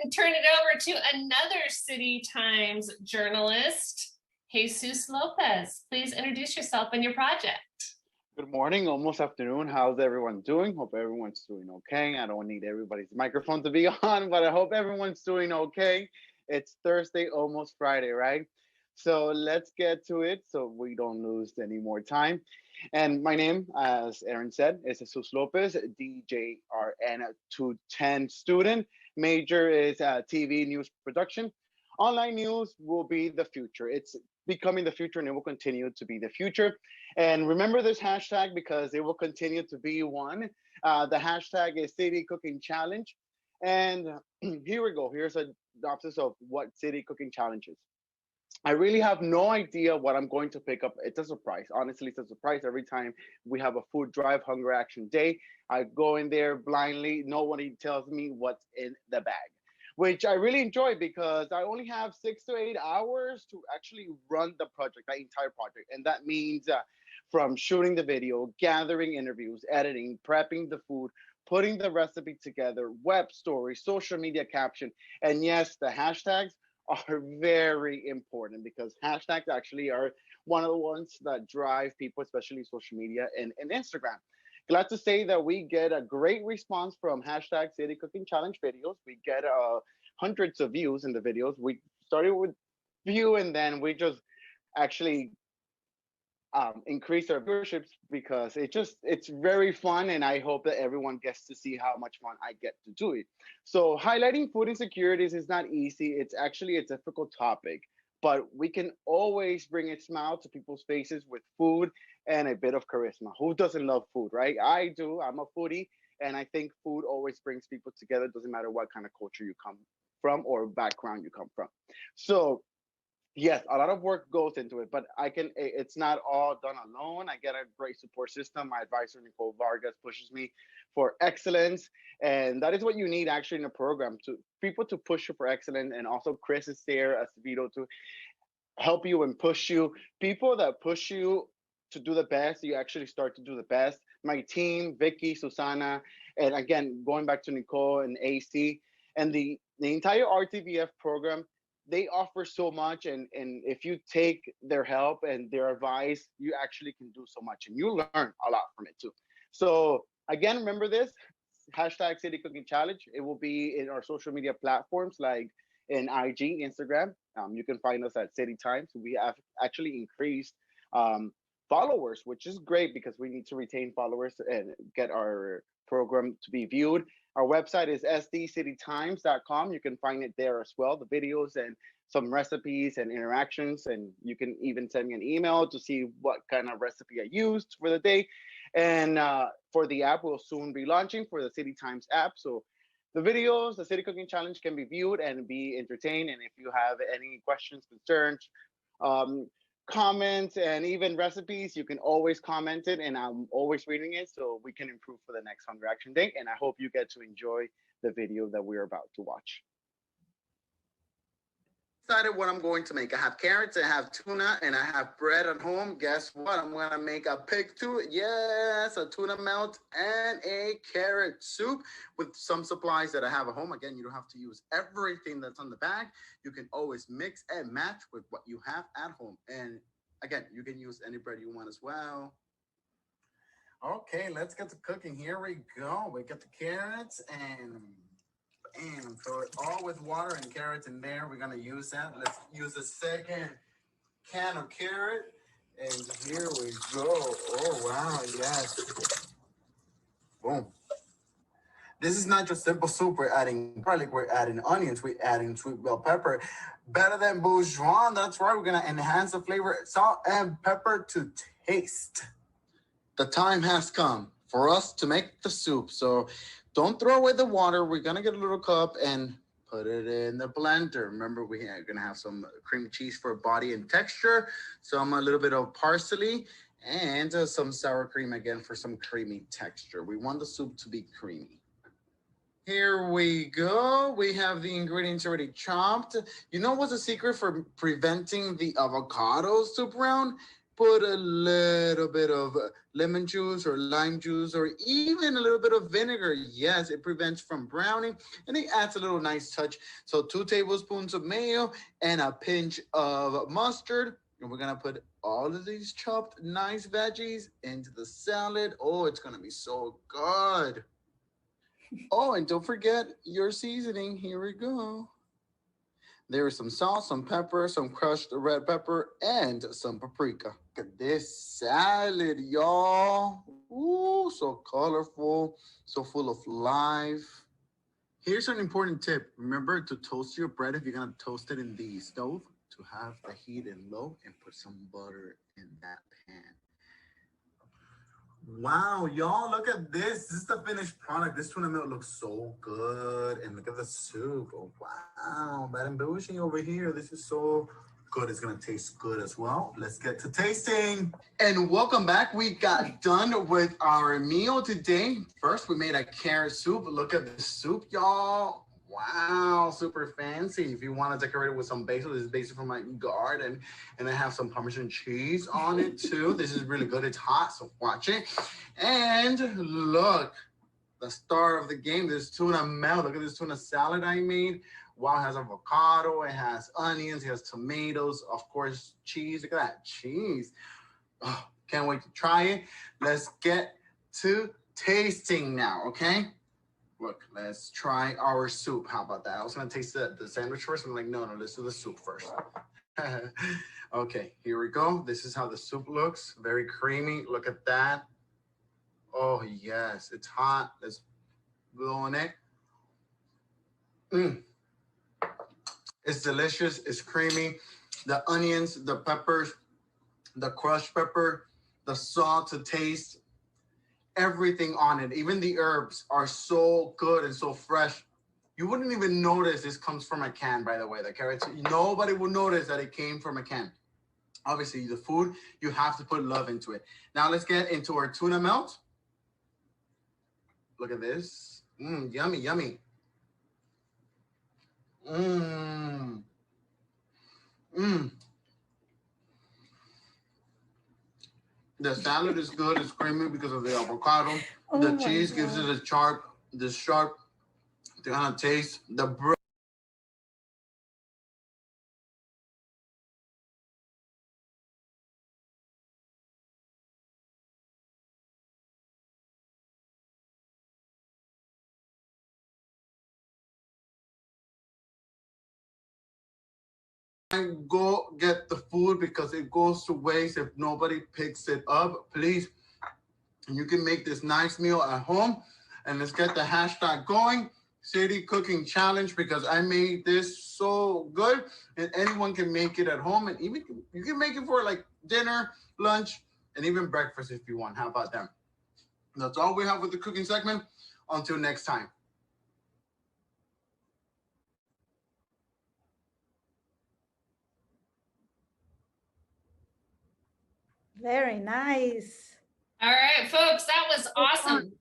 and turn it over to another City Times journalist, Jesus Lopez. Please introduce yourself and your project. Good morning, almost afternoon. How's everyone doing? Hope everyone's doing okay. I don't need everybody's microphone to be on, but I hope everyone's doing okay. It's Thursday, almost Friday, right? So let's get to it so we don't lose any more time. And my name, as Aaron said, is Jesus Lopez, DJRN 210 student. Major is TV news production. Online news will be the future. It's becoming the future and it will continue to be the future. And remember this hashtag because it will continue to be one. The hashtag is City Cooking Challenge. And here we go. Here's a synopsis of what City Cooking Challenge is. I really have no idea what I'm going to pick up. It's a surprise. Honestly, it's a surprise every time we have a food drive, hunger action day. I go in there blindly. Nobody tells me what's in the bag, which I really enjoy because I only have 6 to 8 hours to actually run the project, the entire project. And that means from shooting the video, gathering interviews, editing, prepping the food, putting the recipe together, web story, social media caption. And yes, the hashtags are very important because hashtags actually are one of the ones that drive people, especially social media and Instagram. Glad to say that we get a great response from hashtag City Cooking Challenge videos. We get hundreds of views in the videos. We started with view and then we just actually increase our viewerships because it's very fun, and I hope that everyone gets to see how much fun I get to do it. So highlighting food insecurities is not easy. It's actually a difficult topic, but we can always bring a smile to people's faces with food and a bit of charisma. Who doesn't love food, right? I do. I'm a foodie, and I think food always brings people together. Doesn't matter what kind of culture you come from or background you come from. So yes, a lot of work goes into it, but it's not all done alone. I get a great support system. My advisor, Nicole Vargas, pushes me for excellence. And that is what you need actually in a program, to people to push you for excellence. And also Chris is there as Vito to help you and push you. People that push you to do the best, you actually start to do the best. My team, Vicky, Susana, and again, going back to Nicole and AC, and the entire RTVF program, they offer so much, and if you take their help and their advice, you actually can do so much and you learn a lot from it too. So again, remember this hashtag City Cooking Challenge. It will be in our social media platforms like in IG, Instagram. You can find us at City Times. We have actually increased followers, which is great because we need to retain followers and get our program to be viewed. Our website is sdcitytimes.com. You can find it there as well, the videos and some recipes and interactions. And you can even send me an email to see what kind of recipe I used for the day. And for the app, we'll soon be launching for the City Times app. So the videos, the City Cooking Challenge can be viewed and be entertained. And if you have any questions, concerns, comments, and even recipes, you can always comment it, and I'm always reading it so we can improve for the next Hunger Action Day. And I hope you get to enjoy the video that we're about to watch. Decided what I'm going to make. I have carrots, I have tuna, and I have bread at home. Guess what? I'm gonna make a pig too. Yes, a tuna melt and a carrot soup with some supplies that I have at home. Again, you don't have to use everything that's on the bag. You can always mix and match with what you have at home. And again, you can use any bread you want as well. Okay, let's get to cooking. Here we go. We get the carrots and throw it all with water and carrots in there. We're gonna use that. Let's use a second can of carrot. And here we go. Oh wow, yes. Boom. This is not just simple soup. We're adding garlic, we're adding onions, we're adding sweet bell pepper. Better than bourgeois. That's right. We're gonna enhance the flavor, salt and pepper to taste. The time has come for us to make the soup. So don't throw away the water. We're gonna get a little cup and put it in the blender. Remember, we're gonna have some cream cheese for body and texture, some a little bit of parsley, and some sour cream again for some creamy texture. We want the soup to be creamy. Here we go. We have the ingredients already chopped. You know what's the secret for preventing the avocados to brown? put a little bit of lemon juice or lime juice or even a little bit of vinegar. Yes, it prevents from browning and it adds a little nice touch. So 2 tablespoons of mayo and a pinch of mustard. And we're gonna put all of these chopped nice veggies into the salad. Oh, it's gonna be so good. Oh, and don't forget your seasoning. Here we go. There is some salt, some pepper, some crushed red pepper, and some paprika. Look at this salad, y'all. Ooh, so colorful, so full of life. Here's an important tip. Remember to toast your bread if you're gonna toast it in the stove, to have the heat in low and put some butter in that pan. Wow, y'all, look at this. This is the finished product. This tuna milk looks so good. And look at the soup. Oh, wow. Madam Bougie over here. This is so good. It's going to taste good as well. Let's get to tasting. And welcome back. We got done with our meal today. First, we made a carrot soup. Look at the soup, y'all. Wow, super fancy. If you want to decorate it with some basil, this is basil from my garden. And I have some Parmesan cheese on it too. This is really good. It's hot, so watch it. And look, the star of the game, this tuna melt. Look at this tuna salad I made. Wow, it has avocado, it has onions, it has tomatoes, of course, cheese. Look at that cheese. Oh, can't wait to try it. Let's get to tasting now, okay? Look, let's try our soup. How about that? I was gonna taste the sandwich first. I'm like, no, let's do the soup first. Okay, here we go. This is how the soup looks. Very creamy. Look at that. Oh, yes, it's hot. Let's blow on it. It's delicious. It's creamy. The onions, the peppers, the crushed pepper, the salt to taste, everything on it. Even the herbs are so good and so fresh. You wouldn't even notice this comes from a can, by the way. The carrots, nobody would notice that it came from a can. Obviously, the food, you have to put love into it. Now let's get into our tuna melt. Look at this. Yummy, yummy. Mmm. Mmm. The salad is good. It's creamy because of the avocado. Oh, the cheese gives it a sharp kind of taste. The bread. Go get the food because it goes to waste if nobody picks it up. Please, you can make this nice meal at home. And let's get the hashtag going. City Cooking Challenge, because I made this so good and anyone can make it at home, and even you can make it for like dinner, lunch, and even breakfast if you want. How about that? That's all we have with the cooking segment. Until next time. Very nice. All right, folks, that was awesome.